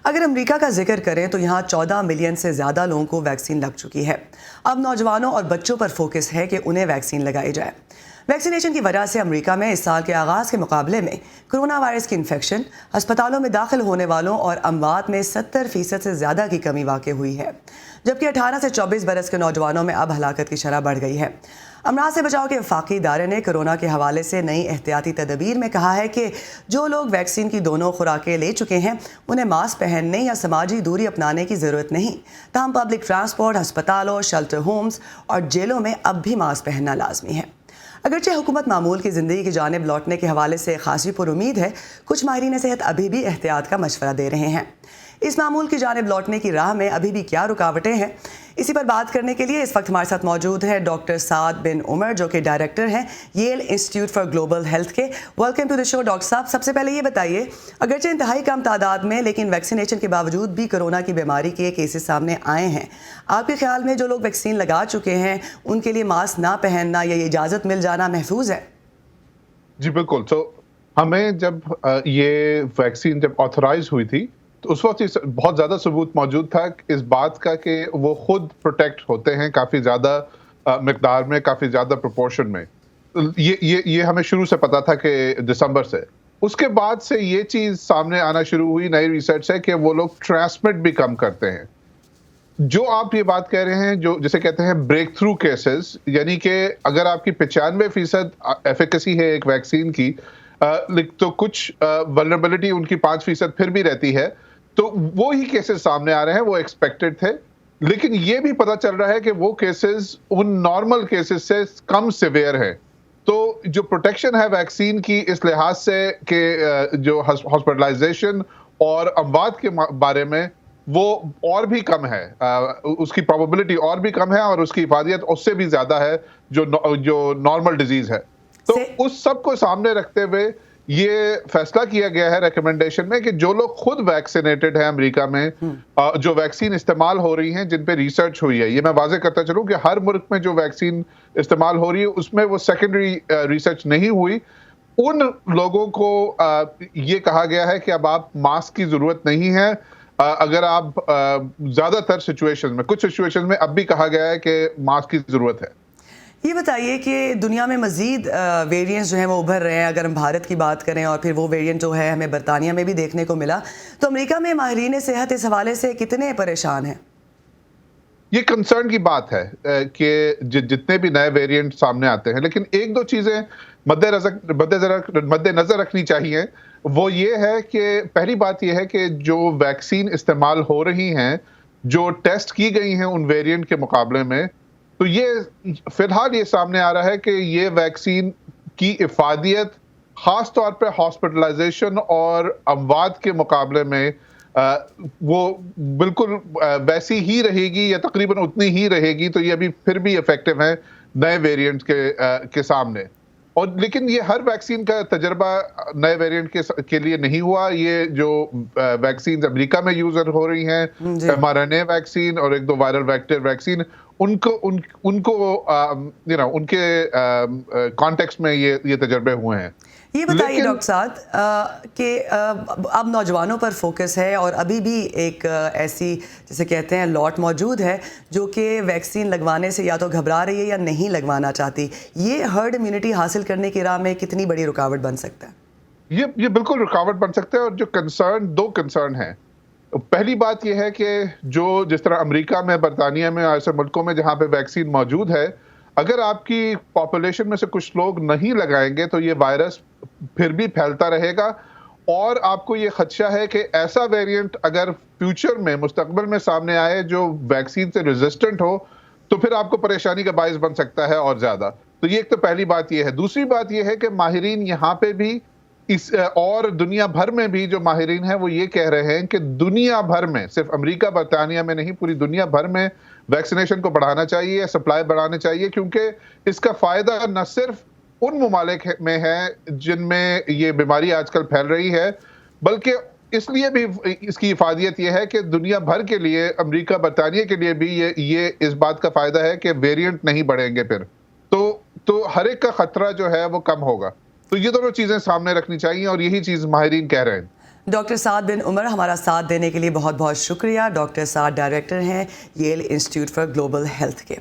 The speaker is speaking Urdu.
اگر امریکہ کا ذکر کریں تو یہاں 14 ملین سے زیادہ لوگوں کو ویکسین لگ چکی ہے۔ اب نوجوانوں اور بچوں پر فوکس ہے کہ انہیں ویکسین لگائی جائے۔ ویکسینیشن کی وجہ سے امریکہ میں اس سال کے آغاز کے مقابلے میں کرونا وائرس کی انفیکشن، ہسپتالوں میں داخل ہونے والوں اور اموات میں 70% سے زیادہ کی کمی واقع ہوئی ہے، جبکہ 18 سے 24 برس کے نوجوانوں میں اب ہلاکت کی شرح بڑھ گئی ہے۔ امراض سے بچاؤ کے وفاقی ادارے نے کرونا کے حوالے سے نئی احتیاطی تدابیر میں کہا ہے کہ جو لوگ ویکسین کی دونوں خوراکیں لے چکے ہیں انہیں ماسک پہننے یا سماجی دوری اپنانے کی ضرورت نہیں، تاہم پبلک ٹرانسپورٹ، ہسپتالوں، شیلٹر ہومز اور جیلوں میں اب بھی ماسک پہننا لازمی ہے۔ اگرچہ حکومت معمول کی زندگی کی جانب لوٹنے کے حوالے سے خاصی پر امید ہے، کچھ ماہرین صحت ابھی بھی احتیاط کا مشورہ دے رہے ہیں۔ اس معمول کی جانب لوٹنے کی راہ میں ابھی بھی کیا رکاوٹیں ہیں، اسی پر بات کرنے کے لیے اس وقت ہمارے ساتھ موجود ہے ڈاکٹر سعد بن عمر، جو کہ ڈائریکٹر ہیں Yale institute for global health کے۔ Welcome to the show doctor صاحب۔ سب سے پہلے یہ بتائیے، اگرچہ انتہائی کم تعداد میں لیکن ویکسینیشن کے باوجود بھی کرونا کی بیماری کے کیسز سامنے آئے ہیں، آپ کے خیال میں جو لوگ ویکسین لگا چکے ہیں ان کے لیے ماسک نہ پہننا یا یہ اجازت مل جانا محفوظ ہے؟ جی بالکل۔ ہمیں جب یہ ویکسین جب آتھورائز ہوئی تھی تو اس وقت بہت زیادہ ثبوت موجود تھا اس بات کا کہ وہ خود پروٹیکٹ ہوتے ہیں کافی زیادہ مقدار میں، کافی زیادہ پروپورشن میں۔ یہ ہمیں شروع سے پتا تھا کہ دسمبر سے۔ اس کے بعد سے یہ چیز سامنے آنا شروع ہوئی نئی ریسرچ سے کہ وہ لوگ ٹرانسمٹ بھی کم کرتے ہیں۔ جو آپ یہ بات کہہ رہے ہیں، جو جسے کہتے ہیں بریک تھرو کیسز، یعنی کہ اگر آپ کی 95% ایفیکیسی ہے ایک ویکسین کی، تو کچھ ولنریبلٹی ان کی 5% پھر بھی رہتی ہے، تو وہی کیسز سامنے آ رہے ہیں، وہ ایکسپیکٹڈ تھے۔ لیکن یہ بھی پتا چل رہا ہے کہ وہ کیسز ان نارمل کیسز سے کم سیویئر ہیں۔ تو جو پروٹیکشن ہے ویکسین کی اس لحاظ سے کہ جو ہاسپٹلائزیشن اور اموات کے بارے میں وہ اور بھی کم ہے، اس کی پروبیبلٹی اور بھی کم ہے اور اس کی افادیت اس سے بھی زیادہ ہے جو نارمل ڈیزیز ہے۔ تو اس سب کو سامنے رکھتے ہوئے یہ فیصلہ کیا گیا ہے ریکمنڈیشن میں کہ جو لوگ خود ویکسینیٹڈ ہیں امریکہ میں، جو ویکسین استعمال ہو رہی ہیں جن پہ ریسرچ ہوئی ہے، یہ میں واضح کرتا چلوں کہ ہر ملک میں جو ویکسین استعمال ہو رہی ہے اس میں وہ سیکنڈری ریسرچ نہیں ہوئی، ان لوگوں کو یہ کہا گیا ہے کہ اب آپ ماسک کی ضرورت نہیں ہے۔ اگر آپ زیادہ تر سچویشن میں، کچھ سچویشن میں اب بھی کہا گیا ہے کہ ماسک کی ضرورت ہے۔ یہ بتائیے کہ دنیا میں مزید ویریئنٹس جو ہیں وہ ابھر رہے ہیں، اگر ہم بھارت کی بات کریں اور پھر وہ ویریئنٹ جو ہے ہمیں برطانیہ میں بھی دیکھنے کو ملا، تو امریکہ میں ماہرین صحت اس حوالے سے کتنے پریشان ہیں؟ یہ کنسرن کی بات ہے کہ جتنے بھی نئے ویریئنٹ سامنے آتے ہیں، لیکن ایک دو چیزیں مد نظر رکھنی چاہیے۔ وہ یہ ہے کہ پہلی بات یہ ہے کہ جو ویکسین استعمال ہو رہی ہیں، جو ٹیسٹ کی گئی ہیں ان ویریئنٹ کے مقابلے میں، تو یہ فی الحال یہ سامنے آ رہا ہے کہ یہ ویکسین کی افادیت خاص طور پہ ہاسپٹلائزیشن اور اموات کے مقابلے میں وہ بالکل ویسی ہی رہے گی یا تقریباً اتنی ہی رہے گی، تو یہ ابھی پھر بھی افیکٹو ہے نئے ویریئنٹ کے سامنے۔ اور لیکن یہ ہر ویکسین کا تجربہ نئے ویریئنٹ کے لیے نہیں ہوا۔ یہ جو ویکسین امریکہ میں یوز ہو رہی ہیں، mRNA ویکسین اور ایک دو وائرل ویکٹر ویکسین، ان کے کانٹیکسٹ میں یہ تجربے ہوئے ہیں۔ یہ بتائیے ڈاکٹر صاحب کہ اب نوجوانوں پر فوکس ہے اور ابھی بھی ایک ایسی جسے کہتے ہیں لوٹ موجود ہے جو کہ ویکسین لگوانے سے یا تو گھبرا رہی ہے یا نہیں لگوانا چاہتی، یہ ہرڈ امیونٹی حاصل کرنے کی راہ میں کتنی بڑی رکاوٹ بن سکتا ہے؟ یہ بالکل رکاوٹ بن سکتا ہے، اور جو دو کنسرن ہیں۔ پہلی بات یہ ہے کہ جس طرح امریکہ میں، برطانیہ میں، ایسے ملکوں میں جہاں پہ ویکسین موجود ہے، اگر آپ کی پاپولیشن میں سے کچھ لوگ نہیں لگائیں گے تو یہ وائرس پھر بھی پھیلتا رہے گا، اور آپ کو یہ خدشہ ہے کہ ایسا ویریئنٹ اگر فیوچر میں، مستقبل میں سامنے آئے جو ویکسین سے ریزسٹنٹ ہو، تو پھر آپ کو پریشانی کا باعث بن سکتا ہے اور زیادہ۔ تو یہ ایک تو پہلی بات یہ ہے۔ دوسری بات یہ ہے کہ ماہرین یہاں پہ بھی اور دنیا بھر میں بھی جو ماہرین ہیں وہ یہ کہہ رہے ہیں کہ دنیا بھر میں، صرف امریکہ برطانیہ میں نہیں، پوری دنیا بھر میں ویکسینیشن کو بڑھانا چاہیے، سپلائی بڑھانے چاہیے، کیونکہ اس کا فائدہ نہ صرف ان ممالک میں ہے جن میں یہ بیماری آج کل پھیل رہی ہے، بلکہ اس لیے بھی اس کی افادیت یہ ہے کہ دنیا بھر کے لیے، امریکہ برطانیہ کے لیے بھی یہ اس بات کا فائدہ ہے کہ ویریئنٹ نہیں بڑھیں گے پھر، تو ہر ایک کا خطرہ جو ہے وہ کم ہوگا۔ تو یہ دونوں چیزیں سامنے رکھنی چاہیے اور یہی چیز ماہرین کہہ رہے ہیں۔ ڈاکٹر سعد بن عمر ہمارا ساتھ دینے کے لیے بہت بہت شکریہ. ڈاکٹر سعد ڈائریکٹر ہیں Yale institute for global health کے.